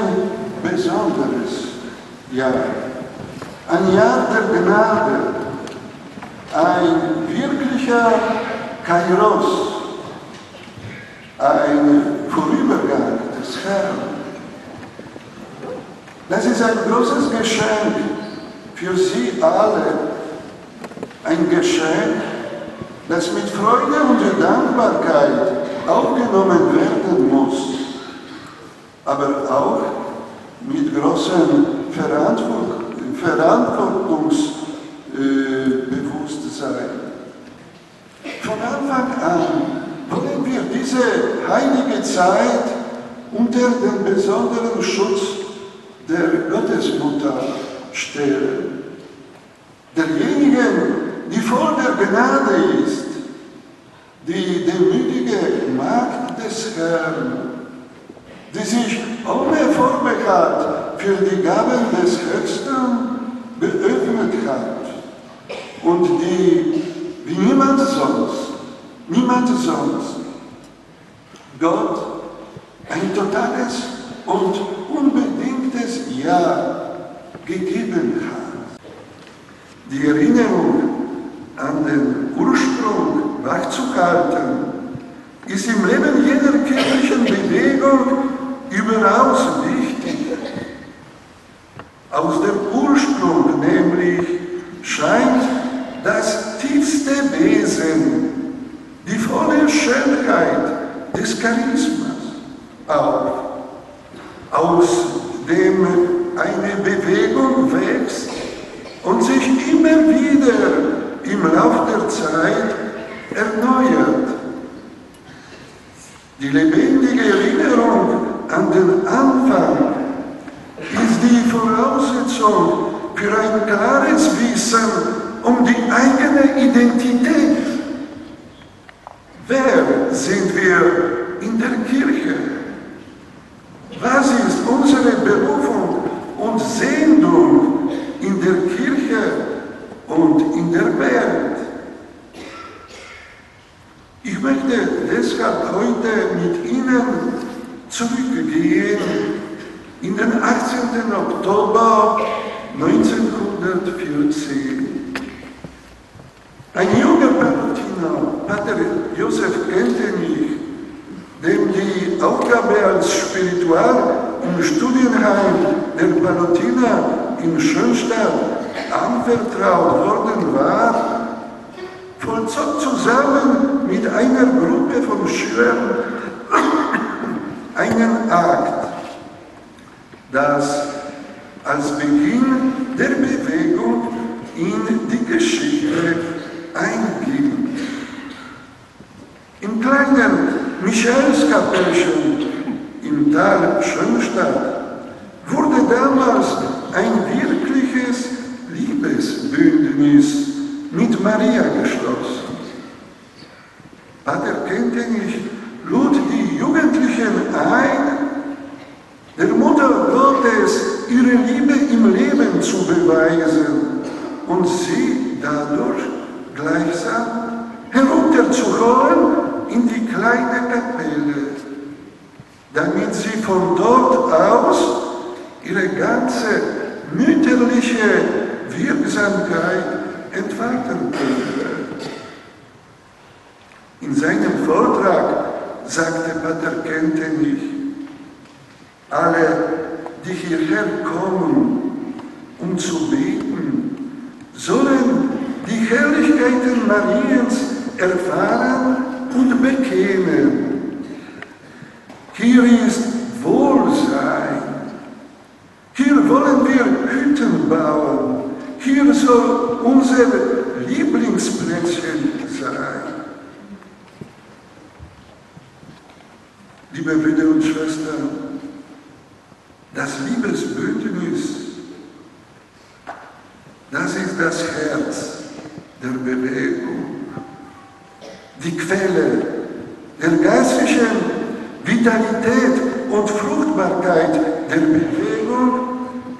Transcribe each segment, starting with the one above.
ein besonderes Jahr. Ein Jahr der Gnade, ein wirklicher Kairos, ein Vorübergang des Herrn. Das ist ein großes Geschenk für Sie alle, ein Geschenk, das mit Freude und Dankbarkeit aufgenommen werden muss, aber auch mit großem Verantwortungsbewusstsein. Von Anfang an wollen wir diese heilige Zeit unter den besonderen Schutz der Gottesmutter stellen. Derjenigen, die voll der Gnade ist, die demütige Magd des Herrn, die sich ohne Vorbehalt für die Gaben des Höchsten geöffnet hat und die, wie niemand sonst, Gott ein totales und unbedingtes Ja gegeben hat. Die Erinnerung an den Ursprung wachzuhalten, ist im Leben jeder kirchlichen Bewegung überaus wichtig. Aus dem Ursprung nämlich scheint das tiefste Wesen, die volle Schönheit des Charismas auf, aus dem eine Bewegung wächst und sich immer wieder im Lauf der Zeit erneuert. Die lebendige Erinnerung an den Anfang ist die Voraussetzung für ein klares Wissen um die eigene Identität. Wer sind wir in der Kirche? Was ist unsere Berufung und Sendung in der Kirche und in der Welt? Ich möchte deshalb heute mit Ihnen zurückgehen in den 18. Oktober 1914. Ein junger Palutiner, Pater Josef Kentenich, dem die Aufgabe als Spiritual im Studienheim der Palutiner in Schönstadt anvertraut worden war, vollzog zusammen mit einer Gruppe von Schülern einen Akt, das als Beginn der Bewegung in die Geschichte einging. Im kleinen Michaelskapellchen im Tal Schönstadt wurde damals ein wirkliches Liebesbündnis mit Maria geschlossen. Pater Kentenich lud die Jugendlichen ein, der Mutter Gottes ihre Liebe im Leben zu beweisen und sie dadurch gleichsam herunterzuholen in die kleine Kapelle, damit sie von dort aus ihre ganze mütterliche Wirksamkeit entfalten könnte. In seinem Vortrag sagte Pater Kentenich: Alle, die hierher kommen, um zu beten, sollen die Herrlichkeiten Mariens erfahren und bekennen. Hier ist Wohlsein. Hier wollen wir Hütten bauen. Hier soll unser Lieblingsplätzchen sein. Liebe Brüder und Schwestern, das Liebesbündnis, das ist das Herz der Bewegung, die Quelle der geistlichen Vitalität und Fruchtbarkeit der Bewegung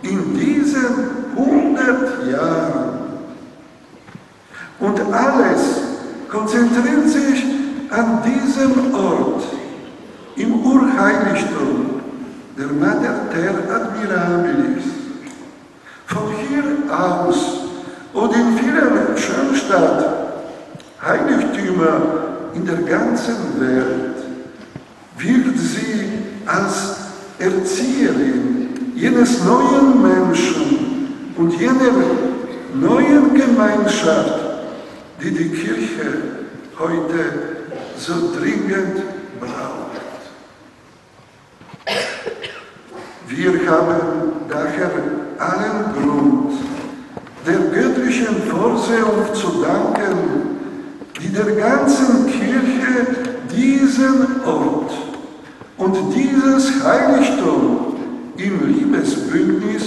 in diesen 100 Jahren. Und alles konzentriert sich an diesem Ort, im Urheiligtum der Mater Charakter admirabilis. Von hier aus und in vielen Schönstadt-Heiligtümer in der ganzen Welt wird sie als Erzieherin jenes neuen Menschen und jener neuen Gemeinschaft, die die Kirche heute so dringend braucht. Wir haben daher allen Grund, der göttlichen Vorsehung zu danken, die der ganzen Kirche diesen Ort und dieses Heiligtum im Liebesbündnis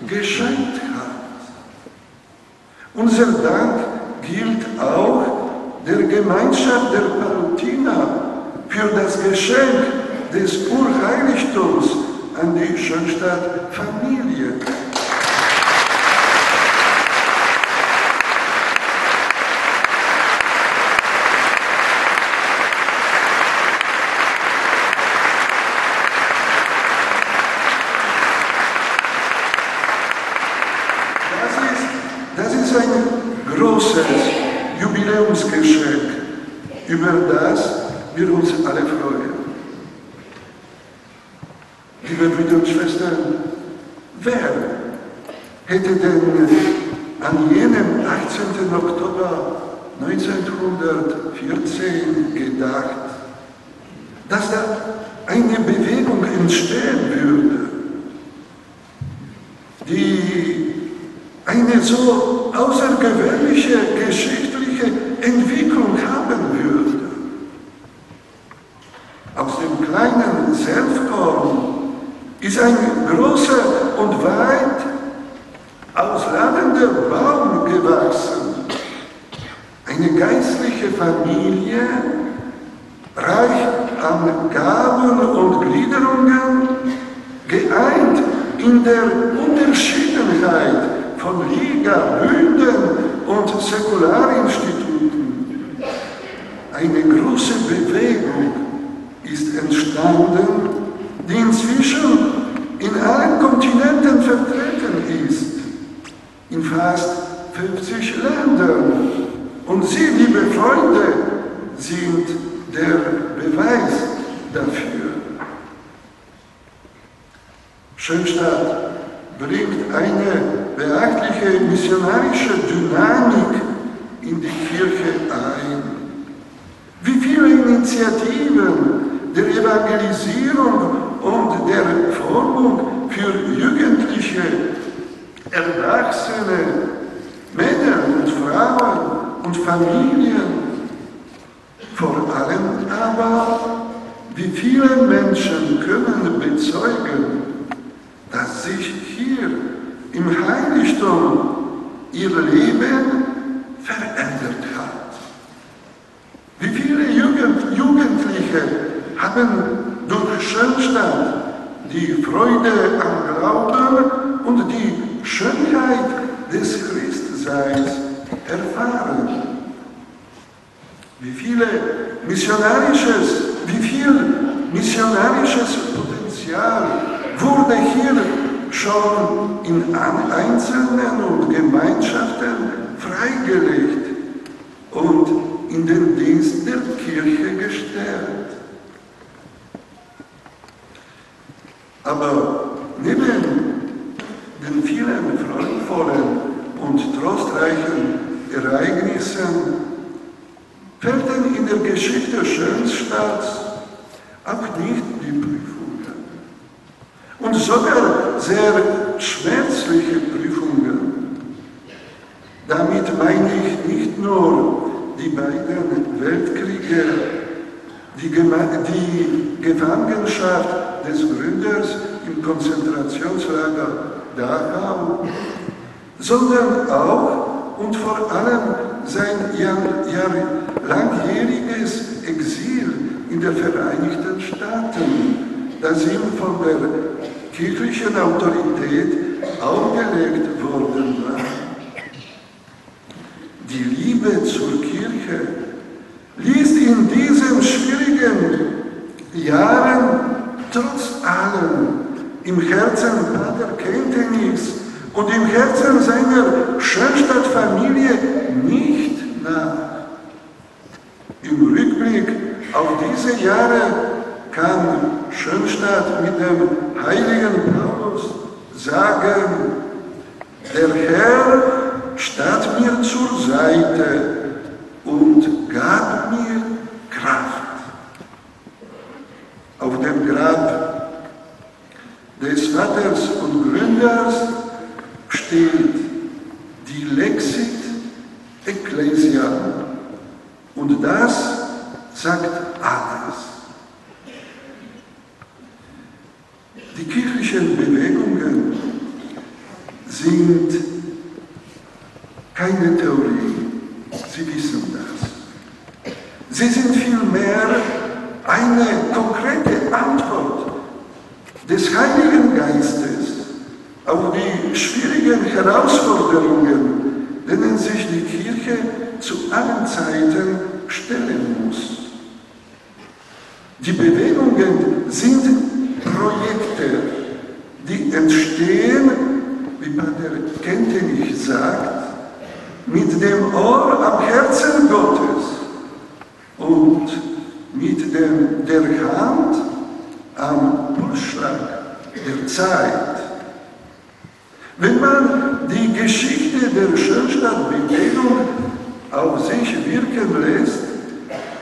geschenkt hat. Unser Dank gilt auch der Gemeinschaft der Palutiner für das Geschenk des Urheiligtums an die Schönstadt-Familie. Das ist ein großes Jubiläumsgeschenk, über das wir uns alle freuen. Liebe Brüder und Schwestern, wer hätte denn an jenem 18. Oktober 1914 gedacht, dass da eine Bewegung entstehen würde, die eine so außergewöhnliche geschichtliche Entwicklung haben würde. Aus dem kleinen Senfkorn ist ein großer und weit ausladender Baum gewachsen. Eine geistliche Familie, reich an Gaben und Gliederungen, geeint in der Unterschiedenheit von Liga, Bünden und Säkularinstituten. Eine große Bewegung ist entstanden, die inzwischen in allen Kontinenten vertreten ist, in fast 50 Ländern. Und Sie, liebe Freunde, sind der Beweis dafür. Schönstadt bringt eine beachtliche missionarische Dynamik in die Kirche ein. Wie viele Initiativen der Evangelisierung und der Formung für Jugendliche, Erwachsene, Männer und Frauen und Familien. Vor allem aber, wie viele Menschen können bezeugen, dass sich hier im Heiligtum ihr Leben verändert hat. Wie viele Jugendliche haben durch Schönstadt die Freude am Glauben und die Schönheit des Christseins erfahren. Wie viel missionarisches Potenzial wurde hier schon in Einzelnen und Gemeinschaften freigelegt und in den Dienst der Kirche gestellt. Aber neben den vielen freudvollen und trostreichen Ereignissen fehlten in der Geschichte Schönstadts auch nicht die Prüfungen. Und sogar sehr schmerzliche Prüfungen. Damit meine ich nicht nur die beiden Weltkriege, die Gefangenschaft des Gründers im Konzentrationslager Dachau, sondern auch und vor allem sein langjähriges Exil in den Vereinigten Staaten, das ihm von der kirchlichen Autorität auferlegt worden war. Die Liebe zur Kirche ließ in diesen schwierigen Jahren trotz allem im Herzen Pater Kentenich und im Herzen seiner Schönstadtfamilie nicht nach. Im Rückblick auf diese Jahre kann Schönstadt mit dem heiligen Paulus sagen, der Herr stand mir zur Seite und gab mir Kraft. Auf dem Grab des Vaters und Gründers steht die Lexit Ecclesia und das sagt alles. Die kirchlichen Bewegungen sind keine Theorie, Sie wissen das. Sie sind vielmehr eine konkrete Antwort des Heiligen Geistes auf die schwierigen Herausforderungen, denen sich die Kirche zu allen Zeiten stellen muss. Die Bewegungen sind Projekte, die entstehen, wie Pater Kentenich sagt, mit dem Ohr am Herzen Gottes und mit der Hand am Pulsschlag der Zeit. Wenn man die Geschichte der Schönstadtbewegung auf sich wirken lässt,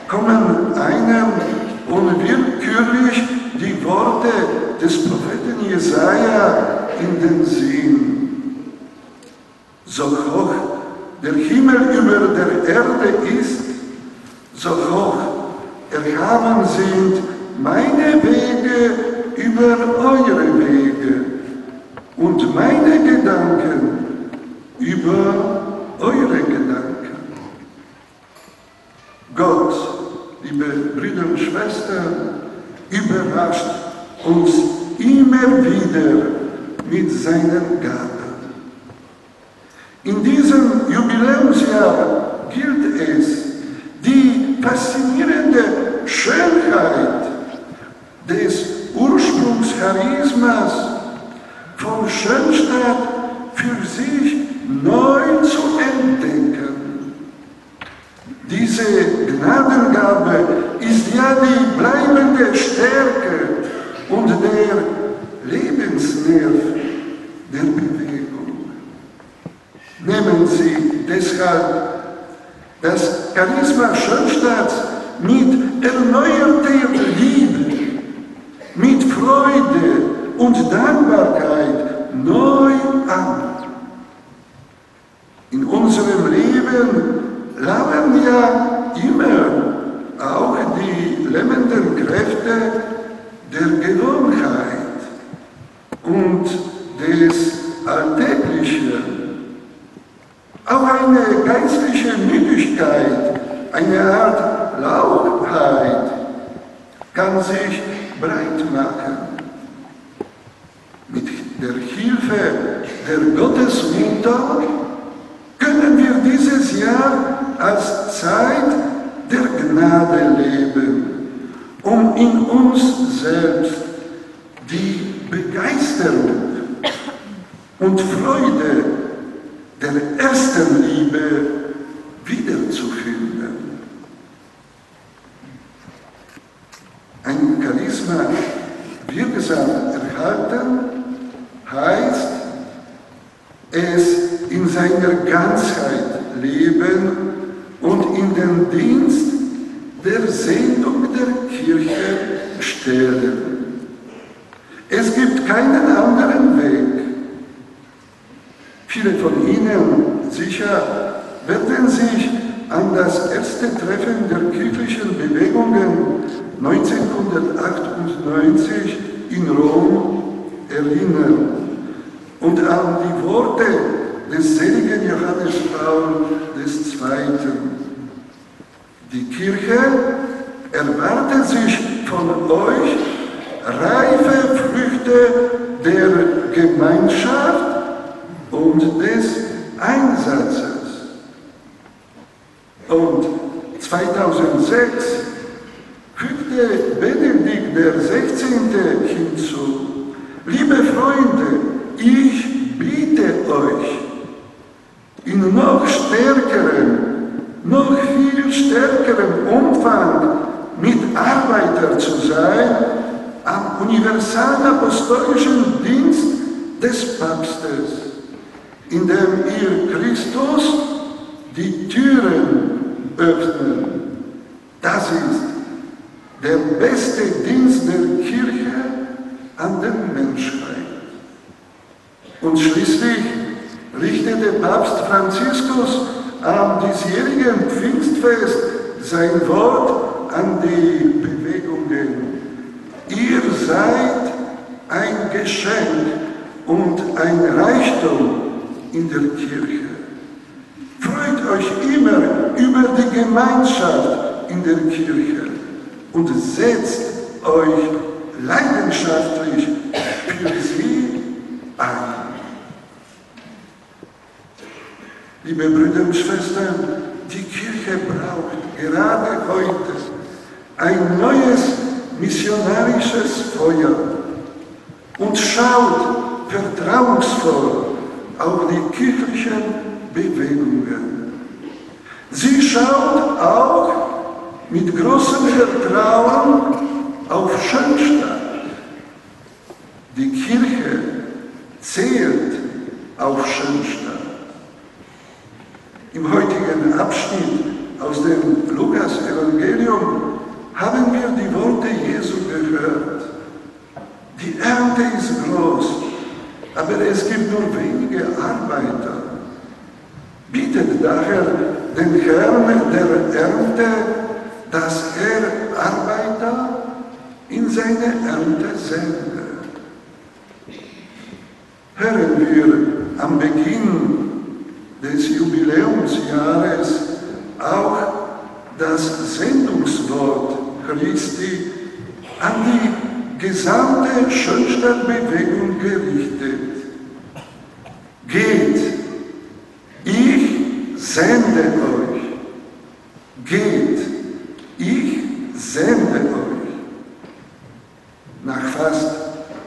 kommen einem unwillkürlich die Worte des Propheten Jesaja in den Sinn. So hoch der Himmel über der Erde ist, so hoch erhaben sind meine Wege über eure Wege und meine Gedanken über eure Gedanken. Gott, liebe Brüder und Schwestern, überrascht uns immer wieder mit seinen Gaben. In diesem Jubiläumsjahr gilt es, die faszinierende Schönheit des Ursprungscharismas von Schönstadt für sich neu zu entdecken. Diese Gnadengabe ist ja die bleibende Stärke und der Lebensnerv der Bewegung. Nehmen Sie deshalb das Charisma Schönstadts mit erneuerter Liebe, mit Freude und Dankbarkeit neu an. In unserem Leben lauern ja immer auch die lähmenden Kräfte der Gewohnheit und des Alltäglichen. Auch eine geistliche Müdigkeit, eine Art Lauchheit kann sich breit machen. Mit der Hilfe der Gottesmutter können wir dieses Jahr als Zeit der Gnade leben, um in uns selbst die Begeisterung und Freude der ersten Liebe wiederzufinden. Ein Charisma wirksam erhalten heißt, es in seiner Ganzheit leben und in den Dienst der Sendung der Kirche stellen. Es gibt keinen anderen Weg. Viele von Ihnen sicher werden sich an das erste Treffen der kirchlichen Bewegungen 1998 in Rom erinnern und an die Worte des seligen Johannes Paul II. Die Kirche erwartet sich von euch reife Früchte der Gemeinschaft und des Einsatzes. Und 2006 fügte Benedikt XVI. Hinzu: Liebe in noch viel stärkerem Umfang Mitarbeiter zu sein am universalapostolischen Dienst des Papstes, indem ihr Christus die Türen öffnen. Das ist der beste Dienst der Kirche an der Menschheit. Und schließlich richtete Papst Franziskus am diesjährigen Pfingstfest sein Wort an die Bewegungen. Ihr seid ein Geschenk und ein Reichtum in der Kirche. Freut euch immer über die Gemeinschaft in der Kirche und setzt euch leidenschaftlich für sie ein. Liebe Brüder und Schwestern, die Kirche braucht gerade heute ein neues missionarisches Feuer und schaut vertrauensvoll auf die kirchlichen Bewegungen. Sie schaut auch mit großem Vertrauen auf Schönstadt. Die Kirche zählt auf Schönstadt. Im heutigen Abschnitt aus dem Lukas-Evangelium haben wir die Worte Jesu gehört. Die Ernte ist groß, aber es gibt nur wenige Arbeiter. Bittet daher den Herrn der Ernte, dass er Arbeiter in seine Ernte sende. Hören wir am Beginn des Jubiläumsjahres auch das Sendungswort Christi an die gesamte Schönstadtbewegung gerichtet. Geht, ich sende euch. Geht, ich sende euch. Nach fast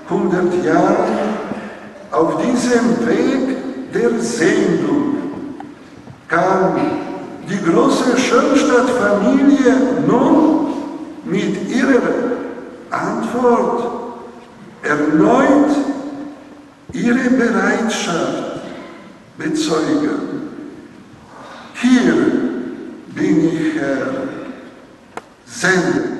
100 Jahren auf diesem Weg der Sendung kann die große Schönstadtfamilie nun mit ihrer Antwort erneut ihre Bereitschaft bezeugen. Hier bin ich, Herr, sende.